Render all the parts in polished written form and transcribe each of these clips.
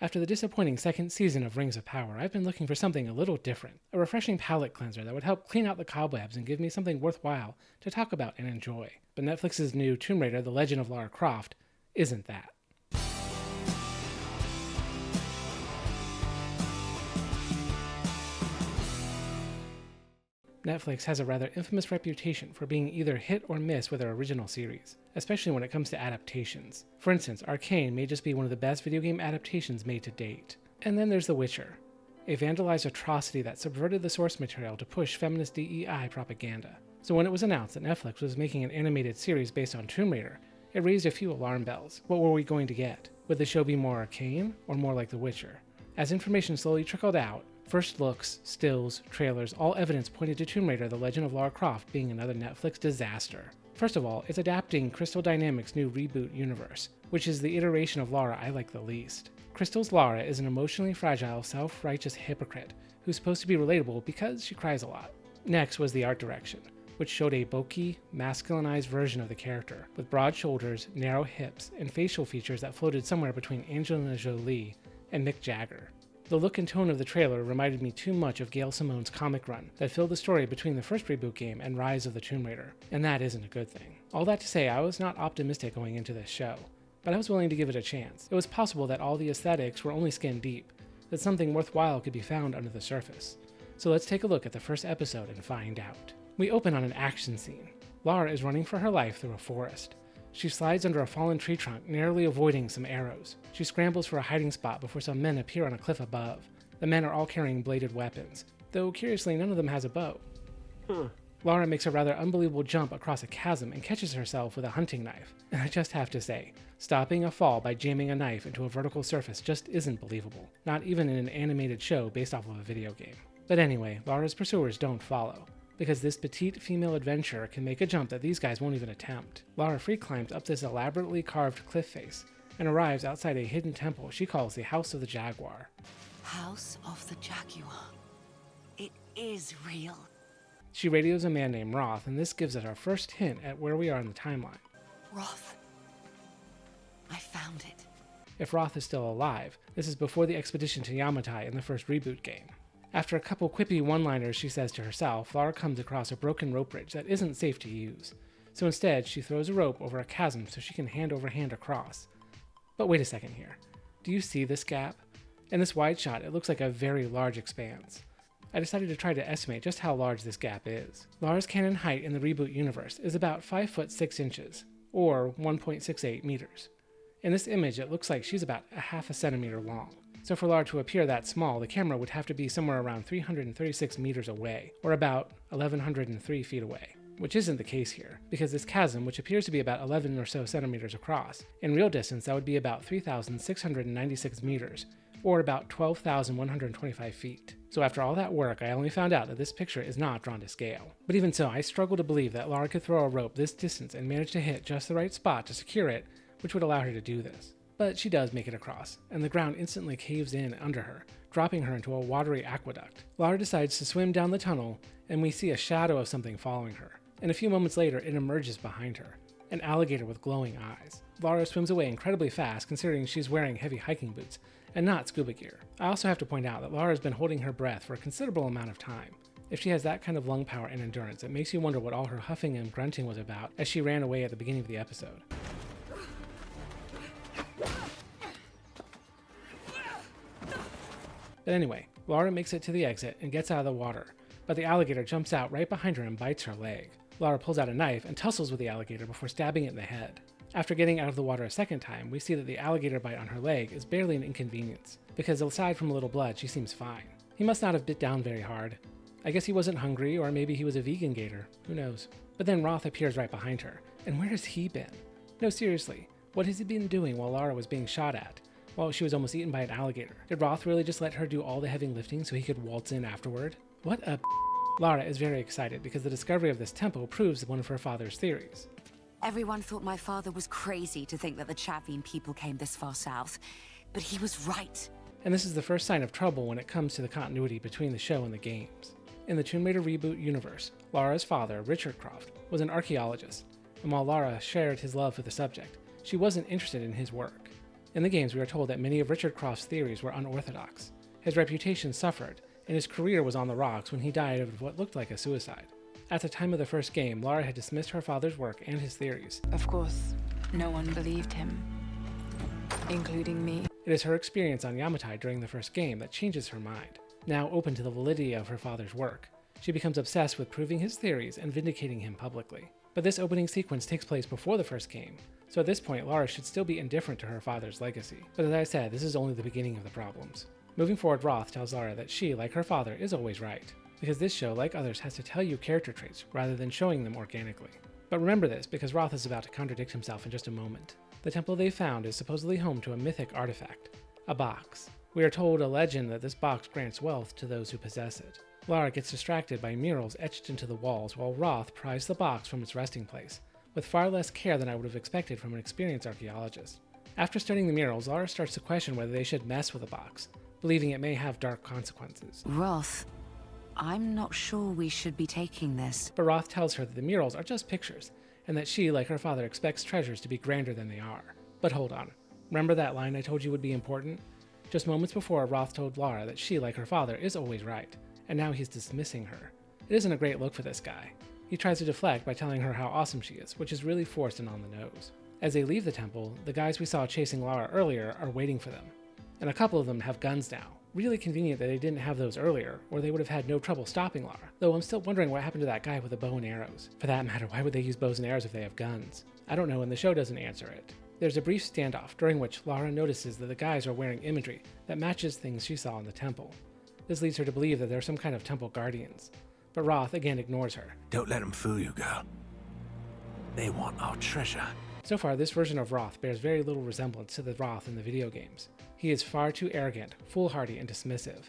After the disappointing second season of Rings of Power, I've been looking for something a little different, a refreshing palate cleanser that would help clean out the cobwebs and give me something worthwhile to talk about and enjoy. But Netflix's new Tomb Raider: The Legend of Lara Croft isn't that. Netflix has a rather infamous reputation for being either hit or miss with their original series, especially when it comes to adaptations. For instance, Arcane may just be one of the best video game adaptations made to date. And then there's The Witcher, a vandalized atrocity that subverted the source material to push feminist DEI propaganda. So when it was announced that Netflix was making an animated series based on Tomb Raider, it raised a few alarm bells. What were we going to get? Would the show be more Arcane, or more like The Witcher? As information slowly trickled out, first looks, stills, trailers, all evidence pointed to Tomb Raider: The Legend of Lara Croft being another Netflix disaster. First of all, it's adapting Crystal Dynamics' new reboot universe, which is the iteration of Lara I like the least. Crystal's Lara is an emotionally fragile, self-righteous hypocrite who's supposed to be relatable because she cries a lot. Next was the art direction, which showed a bulky, masculinized version of the character, with broad shoulders, narrow hips, and facial features that floated somewhere between Angelina Jolie and Mick Jagger. The look and tone of the trailer reminded me too much of Gail Simone's comic run that filled the story between the first reboot game and Rise of the Tomb Raider, and that isn't a good thing. All that to say, I was not optimistic going into this show, but I was willing to give it a chance. It was possible that all the aesthetics were only skin deep, that something worthwhile could be found under the surface. So let's take a look at the first episode and find out. We open on an action scene. Lara is running for her life through a forest. She slides under a fallen tree trunk, narrowly avoiding some arrows. She scrambles for a hiding spot before some men appear on a cliff above. The men are all carrying bladed weapons, though curiously none of them has a bow. Lara makes a rather unbelievable jump across a chasm and catches herself with a hunting knife. And I just have to say, stopping a fall by jamming a knife into a vertical surface just isn't believable, not even in an animated show based off of a video game. But anyway, Lara's pursuers don't follow, because this petite female adventurer can make a jump that these guys won't even attempt. Lara free climbs up this elaborately carved cliff face and arrives outside a hidden temple she calls the House of the Jaguar. House of the Jaguar. It is real. She radios a man named Roth, and this gives us our first hint at where we are in the timeline. Roth. I found it. If Roth is still alive, this is before the expedition to Yamatai in the first reboot game. After a couple quippy one-liners she says to herself, Lara comes across a broken rope bridge that isn't safe to use. So instead, she throws a rope over a chasm so she can hand over hand across. But wait a second here. Do you see this gap? In this wide shot, it looks like a very large expanse. I decided to try to estimate just how large this gap is. Lara's canon height in the reboot universe is about 5 foot 6 inches, or 1.68 meters. In this image, it looks like she's about a half a centimeter long. So for Lara to appear that small, the camera would have to be somewhere around 336 meters away, or about 1,103 feet away. Which isn't the case here, because this chasm, which appears to be about 11 or so centimeters across, in real distance that would be about 3,696 meters, or about 12,125 feet. So after all that work, I only found out that this picture is not drawn to scale. But even so, I struggle to believe that Lara could throw a rope this distance and manage to hit just the right spot to secure it, which would allow her to do this. But she does make it across, and the ground instantly caves in under her, dropping her into a watery aqueduct. Lara decides to swim down the tunnel, and we see a shadow of something following her. And a few moments later, it emerges behind her, an alligator with glowing eyes. Lara swims away incredibly fast considering she's wearing heavy hiking boots, and not scuba gear. I also have to point out that Lara's been holding her breath for a considerable amount of time. If she has that kind of lung power and endurance, it makes you wonder what all her huffing and grunting was about as she ran away at the beginning of the episode. But anyway, Lara makes it to the exit and gets out of the water, but the alligator jumps out right behind her and bites her leg. Lara pulls out a knife and tussles with the alligator before stabbing it in the head. After getting out of the water a second time, we see that the alligator bite on her leg is barely an inconvenience, because aside from a little blood, she seems fine. He must not have bit down very hard. I guess he wasn't hungry, or maybe he was a vegan gator, who knows. But then Roth appears right behind her, and where has he been? No, seriously, what has he been doing while Lara was being shot at? While she was almost eaten by an alligator? Did Roth really just let her do all the heavy lifting so he could waltz in afterward? What a Lara is very excited because the discovery of this temple proves one of her father's theories. Everyone thought my father was crazy to think that the Chavine people came this far south, but he was right. And this is the first sign of trouble when it comes to the continuity between the show and the games. In the Tomb Raider reboot universe, Lara's father, Richard Croft, was an archaeologist, and while Lara shared his love for the subject, she wasn't interested in his work. In the games, we are told that many of Richard Croft's theories were unorthodox. His reputation suffered, and his career was on the rocks when he died of what looked like a suicide. At the time of the first game, Lara had dismissed her father's work and his theories. Of course, no one believed him, including me. It is her experience on Yamatai during the first game that changes her mind. Now open to the validity of her father's work, she becomes obsessed with proving his theories and vindicating him publicly. But this opening sequence takes place before the first game, so at this point Lara should still be indifferent to her father's legacy. But as I said, this is only the beginning of the problems. Moving forward, Roth tells Lara that she, like her father, is always right, because this show, like others, has to tell you character traits rather than showing them organically. But remember this, because Roth is about to contradict himself in just a moment. The temple they found is supposedly home to a mythic artifact, a box. We are told a legend that this box grants wealth to those who possess it. Lara gets distracted by murals etched into the walls while Roth pries the box from its resting place, with far less care than I would have expected from an experienced archaeologist. After studying the murals, Lara starts to question whether they should mess with the box, believing it may have dark consequences. Roth, I'm not sure we should be taking this. But Roth tells her that the murals are just pictures, and that she, like her father, expects treasures to be grander than they are. But hold on. Remember that line I told you would be important? Just moments before, Roth told Lara that she, like her father, is always right, and now he's dismissing her. It isn't a great look for this guy. He tries to deflect by telling her how awesome she is, which is really forced and on the nose. As they leave the temple, the guys we saw chasing Lara earlier are waiting for them, and a couple of them have guns now. Really convenient that they didn't have those earlier, or they would have had no trouble stopping Lara, though I'm still wondering what happened to that guy with the bow and arrows. For that matter, why would they use bows and arrows if they have guns? I don't know, and the show doesn't answer it. There's a brief standoff, during which Lara notices that the guys are wearing imagery that matches things she saw in the temple. This leads her to believe that they're some kind of temple guardians. But Roth again ignores her. Don't let them fool you, girl. They want our treasure. So far, this version of Roth bears very little resemblance to the Roth in the video games. He is far too arrogant, foolhardy, and dismissive,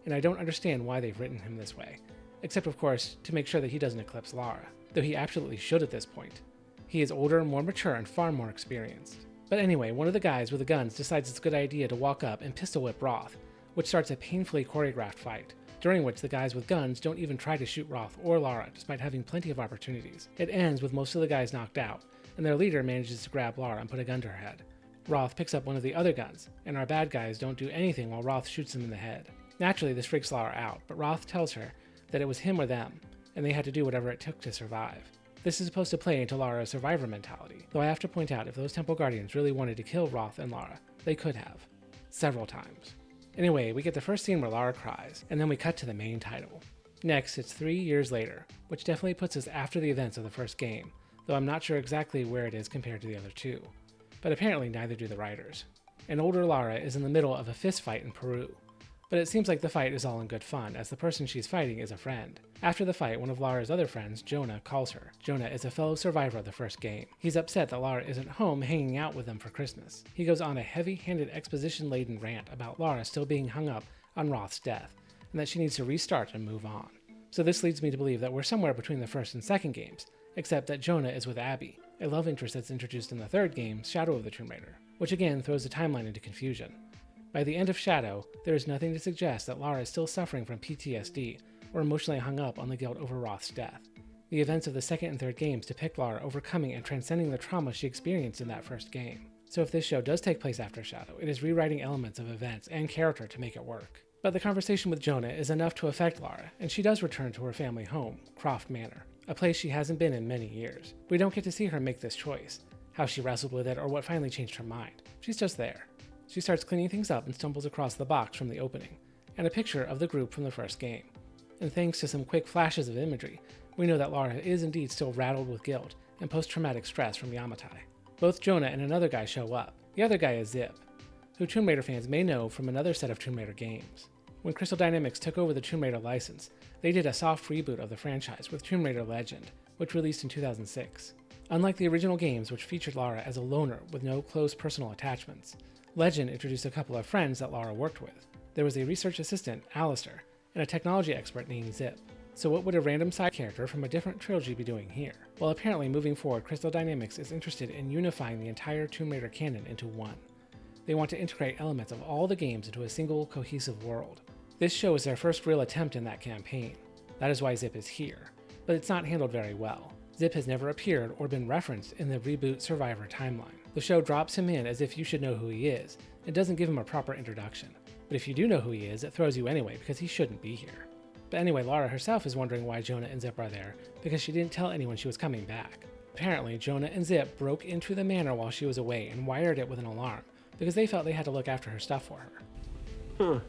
and I don't understand why they've written him this way. Except, of course, to make sure that he doesn't eclipse Lara, though he absolutely should at this point. He is older, more mature, and far more experienced. But anyway, one of the guys with the guns decides it's a good idea to walk up and pistol whip Roth, which starts a painfully choreographed fight, during which the guys with guns don't even try to shoot Roth or Lara, despite having plenty of opportunities. It ends with most of the guys knocked out, and their leader manages to grab Lara and put a gun to her head. Roth picks up one of the other guns, and our bad guys don't do anything while Roth shoots them in the head. Naturally, this freaks Lara out, but Roth tells her that it was him or them, and they had to do whatever it took to survive. This is supposed to play into Lara's survivor mentality, though I have to point out if those temple guardians really wanted to kill Roth and Lara, they could have. Several times. Anyway, we get the first scene where Lara cries, and then we cut to the main title. Next, it's 3 years later, which definitely puts us after the events of the first game, though I'm not sure exactly where it is compared to the other two. But apparently neither do the writers. An older Lara is in the middle of a fist fight in Peru, but it seems like the fight is all in good fun, as the person she's fighting is a friend. After the fight, one of Lara's other friends, Jonah, calls her. Jonah is a fellow survivor of the first game. He's upset that Lara isn't home hanging out with them for Christmas. He goes on a heavy-handed exposition-laden rant about Lara still being hung up on Roth's death, and that she needs to restart and move on. So this leads me to believe that we're somewhere between the first and second games, except that Jonah is with Abby, a love interest that's introduced in the third game, Shadow of the Tomb Raider, which again throws the timeline into confusion. By the end of Shadow, there is nothing to suggest that Lara is still suffering from PTSD or emotionally hung up on the guilt over Roth's death. The events of the second and third games depict Lara overcoming and transcending the trauma she experienced in that first game. So if this show does take place after Shadow, it is rewriting elements of events and character to make it work. But the conversation with Jonah is enough to affect Lara, and she does return to her family home, Croft Manor, a place she hasn't been in many years. We don't get to see her make this choice, how she wrestled with it, or what finally changed her mind. She's just there. She starts cleaning things up and stumbles across the box from the opening, and a picture of the group from the first game. And thanks to some quick flashes of imagery, we know that Lara is indeed still rattled with guilt and post-traumatic stress from Yamatai. Both Jonah and another guy show up. The other guy is Zip, who Tomb Raider fans may know from another set of Tomb Raider games. When Crystal Dynamics took over the Tomb Raider license, they did a soft reboot of the franchise with Tomb Raider Legend, which released in 2006. Unlike the original games, which featured Lara as a loner with no close personal attachments, Legend introduced a couple of friends that Lara worked with. There was a research assistant, Alistair, and a technology expert named Zip. So what would a random side character from a different trilogy be doing here? Well, apparently moving forward, Crystal Dynamics is interested in unifying the entire Tomb Raider canon into one. They want to integrate elements of all the games into a single, cohesive world. This show is their first real attempt in that campaign. That is why Zip is here. But it's not handled very well. Zip has never appeared or been referenced in the reboot Survivor timeline. The show drops him in as if you should know who he is, and doesn't give him a proper introduction. But if you do know who he is, it throws you anyway because he shouldn't be here. But anyway, Lara herself is wondering why Jonah and Zip are there, because she didn't tell anyone she was coming back. Apparently, Jonah and Zip broke into the manor while she was away and wired it with an alarm, because they felt they had to look after her stuff for her.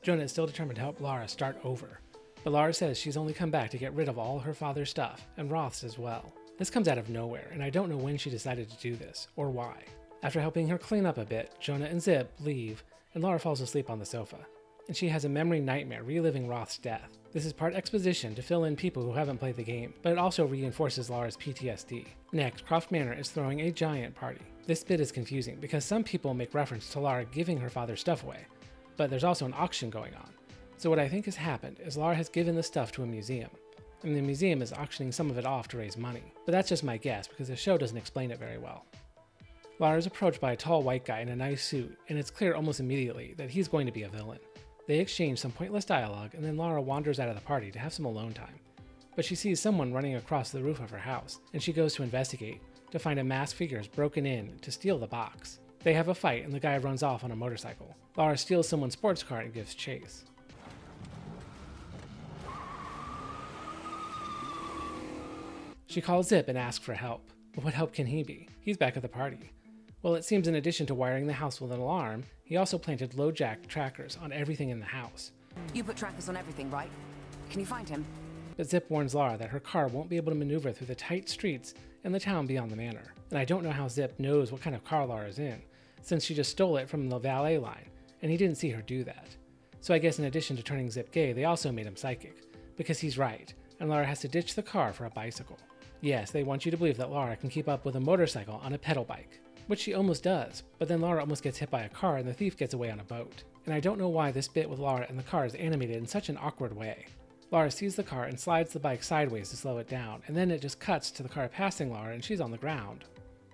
Jonah is still determined to help Lara start over, but Lara says she's only come back to get rid of all her father's stuff, and Roth's as well. This comes out of nowhere, and I don't know when she decided to do this, or why. After helping her clean up a bit, Jonah and Zip leave, and Lara falls asleep on the sofa. And she has a memory nightmare reliving Roth's death. This is part exposition to fill in people who haven't played the game, but it also reinforces Lara's PTSD. Next, Croft Manor is throwing a giant party. This bit is confusing because some people make reference to Lara giving her father's stuff away, but there's also an auction going on. So what I think has happened is Lara has given the stuff to a museum, and the museum is auctioning some of it off to raise money. But that's just my guess because the show doesn't explain it very well. Lara is approached by a tall white guy in a nice suit, and it's clear almost immediately that he's going to be a villain. They exchange some pointless dialogue, and then Lara wanders out of the party to have some alone time. But she sees someone running across the roof of her house, and she goes to investigate, to find a masked figure is broken in to steal the box. They have a fight, and the guy runs off on a motorcycle. Lara steals someone's sports car and gives chase. She calls Zip and asks for help. But what help can he be? He's back at the party. Well, it seems in addition to wiring the house with an alarm, he also planted low-jack trackers on everything in the house. You put trackers on everything, right? Can you find him? But Zip warns Lara that her car won't be able to maneuver through the tight streets in the town beyond the manor. And I don't know how Zip knows what kind of car Lara's in, since she just stole it from the valet line, and he didn't see her do that. So I guess in addition to turning Zip gay, they also made him psychic, because he's right, and Lara has to ditch the car for a bicycle. Yes, they want you to believe that Lara can keep up with a motorcycle on a pedal bike, which she almost does, but then Lara almost gets hit by a car and the thief gets away on a boat. And I don't know why this bit with Lara and the car is animated in such an awkward way. Lara sees the car and slides the bike sideways to slow it down, and then it just cuts to the car passing Lara and she's on the ground.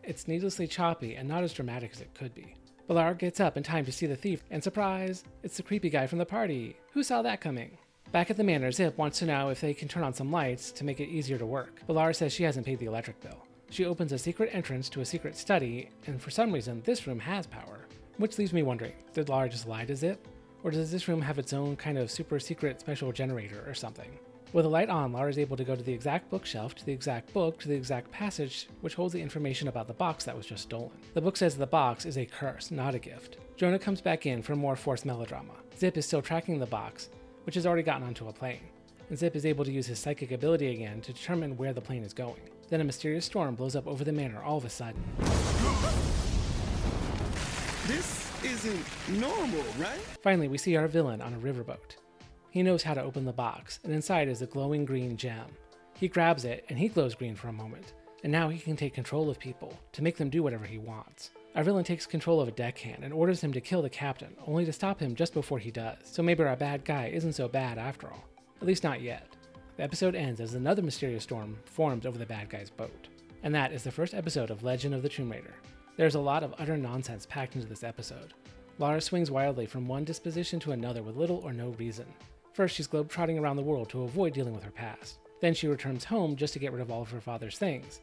It's needlessly choppy and not as dramatic as it could be. But Lara gets up in time to see the thief, and surprise, it's the creepy guy from the party. Who saw that coming? Back at the manor, Zip wants to know if they can turn on some lights to make it easier to work, but Lara says she hasn't paid the electric bill. She opens a secret entrance to a secret study, and for some reason, this room has power. Which leaves me wondering, did Lara just lie to Zip? Or does this room have its own kind of super secret special generator or something? With the light on, Lara is able to go to the exact bookshelf, to the exact book, to the exact passage, which holds the information about the box that was just stolen. The book says the box is a curse, not a gift. Jonah comes back in for more forced melodrama. Zip is still tracking the box, which has already gotten onto a plane, and Zip is able to use his psychic ability again to determine where the plane is going. Then a mysterious storm blows up over the manor all of a sudden. This isn't normal, right? Finally, we see our villain on a riverboat. He knows how to open the box, and inside is a glowing green gem. He grabs it, and he glows green for a moment, and now he can take control of people, to make them do whatever he wants. Our villain takes control of a deckhand and orders him to kill the captain, only to stop him just before he does. So maybe our bad guy isn't so bad after all. At least not yet. The episode ends as another mysterious storm forms over the bad guy's boat. And that is the first episode of Legend of the Tomb Raider. There's a lot of utter nonsense packed into this episode. Lara swings wildly from one disposition to another with little or no reason. First, she's globetrotting around the world to avoid dealing with her past. Then she returns home just to get rid of all of her father's things.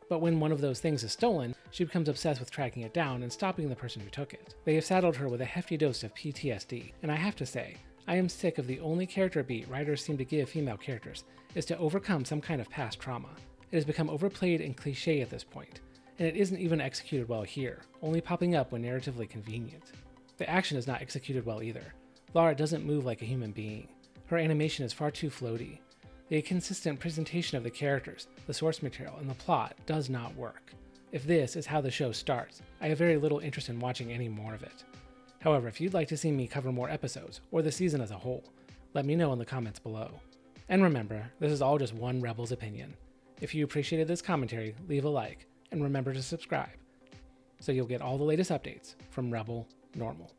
But when one of those things is stolen, she becomes obsessed with tracking it down and stopping the person who took it. They have saddled her with a hefty dose of PTSD, and I have to say, I am sick of the only character beat writers seem to give female characters is to overcome some kind of past trauma. It has become overplayed and cliche at this point, and it isn't even executed well here, only popping up when narratively convenient. The action is not executed well either. Lara doesn't move like a human being. Her animation is far too floaty. The inconsistent presentation of the characters, the source material, and the plot does not work. If this is how the show starts, I have very little interest in watching any more of it. However, if you'd like to see me cover more episodes, or the season as a whole, let me know in the comments below. And remember, this is all just one Rebel's opinion. If you appreciated this commentary, leave a like, and remember to subscribe, so you'll get all the latest updates from Rebel Normal.